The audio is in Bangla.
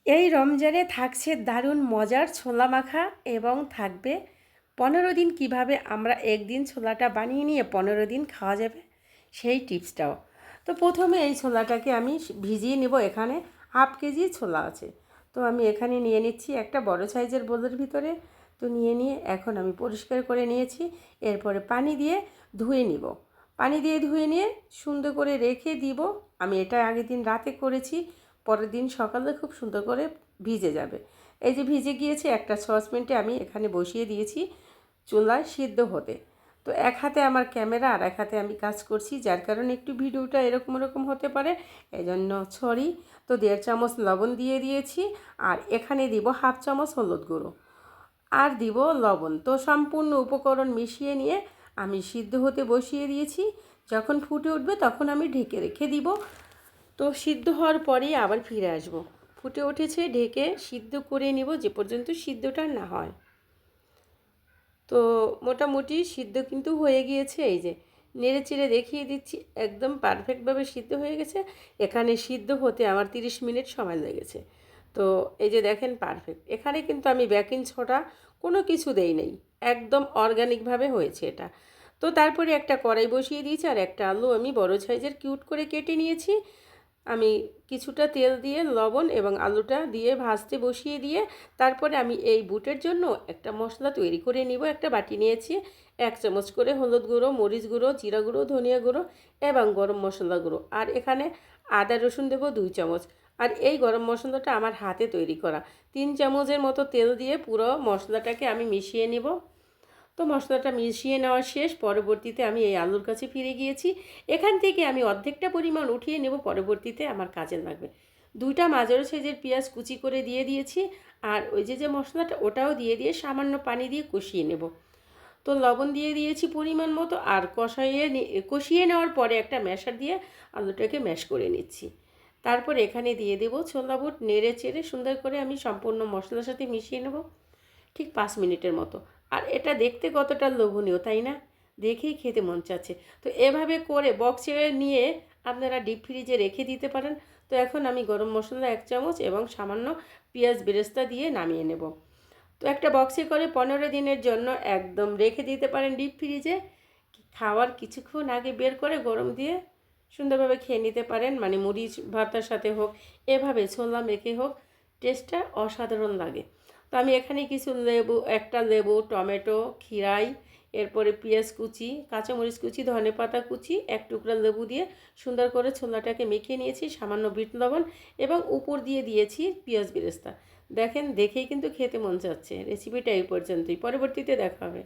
এই রমজানে থাকছে দারুণ মজার ছোলা মাখা এবং থাকবে 15 দিন কিভাবে আমরা একদিন ছোলাটা বানিয়ে নিয়ে 15 দিন খাওয়া যাবে সেই টিপসটাও। তো প্রথমে এই ছোলাটাকে আমি ভিজিয়ে নেব। এখানে হাফ কেজি ছোলা আছে, তো আমি এখানে নিয়ে নিচ্ছি একটা বড় সাইজের বোলের ভিতরে। তো নিয়ে এখন আমি পরিষ্কার করে নিয়েছি। এরপরে পানি দিয়ে ধুয়ে নিব। পানি দিয়ে ধুয়ে নিয়ে সুন্দর করে রেখে দিব। আমি এটা আগের দিন রাতে করেছি, পরের দিন সকালে খুব সুন্দর করে ভিজে যাবে। এই যে ভিজে গিয়েছে, একটা সসপ্যানে আমি এখানে বসিয়ে দিয়েছি চুলায় সিদ্ধ হতে। তো এক হাতে আমার ক্যামেরা আর এক হাতে আমি কাজ করছি, যার কারণে একটু ভিডিওটা এরকম হতে পারে, এই জন্য সরি। তো 1.5 চামচ লবণ দিয়ে দিয়েছি, আর এখানে দিব হাফ চামচ হলুদ গুঁড়ো আর দিব লবণ। তো সম্পূর্ণ উপকরণ মিশিয়ে নিয়ে আমি সিদ্ধ হতে বসিয়ে দিয়েছি। যখন ফুটে উঠবে তখন আমি ঢেকে রেখে দিব। তো সিদ্ধ হওয়ার পরেই আবার ফিরে আসব। ফুটে উঠেছে, ঢেকে সিদ্ধ করে নিব যে পর্যন্ত সিদ্ধটা না হয়। তো মোটামুটি সিদ্ধ কিন্তু হয়ে গিয়েছে। এই যে নেড়ে চেড়ে দেখিয়ে দিচ্ছি, একদম পারফেক্টভাবে সিদ্ধ হয়ে গেছে। এখানে সিদ্ধ হতে আমার 30 মিনিট সময় লেগেছে। তো এই যে দেখেন পারফেক্ট। এখানে কিন্তু আমি বেকিং সোডা কোনো কিছু দেই নাই, একদম অর্গানিকভাবে হয়েছে এটা। তো তারপরে একটা কড়াই বসিয়ে দিয়েছি, আর একটা আলু আমি বড় সাইজের কিউট করে কেটে নিয়েছি। আমি কিছুটা তেল দিয়ে লবণ এবং আলুটা দিয়ে ভাজতে বসিয়ে দিয়ে তারপরে আমি এই বুটের জন্য একটা মশলা তৈরি করে নিব। একটা বাটি নিয়েছি, 1 চামচ করে হলুদ গুঁড়ো, মরিচ গুঁড়ো, জিরা গুঁড়ো, ধনিয়া গুঁড়ো এবং গরম মশলা গুঁড়ো, আর এখানে আদা রসুন দেবো 2 চামচ। আর এই গরম মশলাটা আমার হাতে তৈরি করা। 3 চামচের মতো তেল দিয়ে পুরো মশলাটাকে আমি মিশিয়ে নিব। তো মশলাটা মিশিয়ে নেওয়া শেষ। পরবর্তীতে আমি এই আলুর কাছে ফিরে গিয়েছি। এখান থেকে আমি অর্ধেকটা পরিমাণ উঠিয়ে নেব, পরবর্তীতে আমার কাজে লাগবে। 2টা মাঝারি সাইজের পেঁয়াজ কুচি করে দিয়ে দিয়েছি, আর ওই যে মশলাটা ওটাও দিয়ে সামান্য পানি দিয়ে কষিয়ে নেব। তো লবণ দিয়ে দিয়েছি পরিমাণ মতো, আর কষিয়ে নেওয়ার পরে একটা ম্যাশার দিয়ে আলুটাকে ম্যাশ করে নিচ্ছি। তারপর এখানে দিয়ে দেবো ছোলা বুট। নেড়ে চেড়ে সুন্দর করে আমি সম্পূর্ণ মশলার সাথে মিশিয়ে নেব ঠিক 5 মিনিটের মতো। আর এটা দেখতে কতটা লোভনীয়, তাই না? দেখেই খেতে মন চাচ্ছে। তো এভাবে করে বক্সে নিয়ে আপনারা ডিপ ফ্রিজে রেখে দিতে পারেন। তো এখন আমি গরম মশলা 1 চামচ এবং সামান্য পেঁয়াজ বেরেস্তা দিয়ে নামিয়ে নেব। তো একটা বক্সে করে 15 দিনের জন্য একদম রেখে দিতে পারেন ডিপ ফ্রিজে। খাওয়ার কিছুক্ষণ আগে বের করে গরম দিয়ে সুন্দরভাবে খেয়ে নিতে পারেন, মানে মুড়ি ভাতের সাথে হোক, এভাবে ছোলা মেখে হোক, টেস্টটা অসাধারণ লাগে। তো আমি এখানে কিছু একটা লেবু, টমেটো, খিরাই, এরপরে পেঁয়াজ কুচি, কাঁচামরিচ কুচি, ধনেপাতা কুচি, 1 টুকরা লেবু দিয়ে সুন্দর করে ছোলাটাকে মেখে নিয়েছি, সামান্য বিট লবণ এবং উপর দিয়ে দিয়েছি পেঁয়াজ বেরেস্তা। দেখেন, দেখেই কিন্তু খেতে মন চাচ্ছে। রেসিপিটা এই পর্যন্তই, পরবর্তীতে দেখা হবে।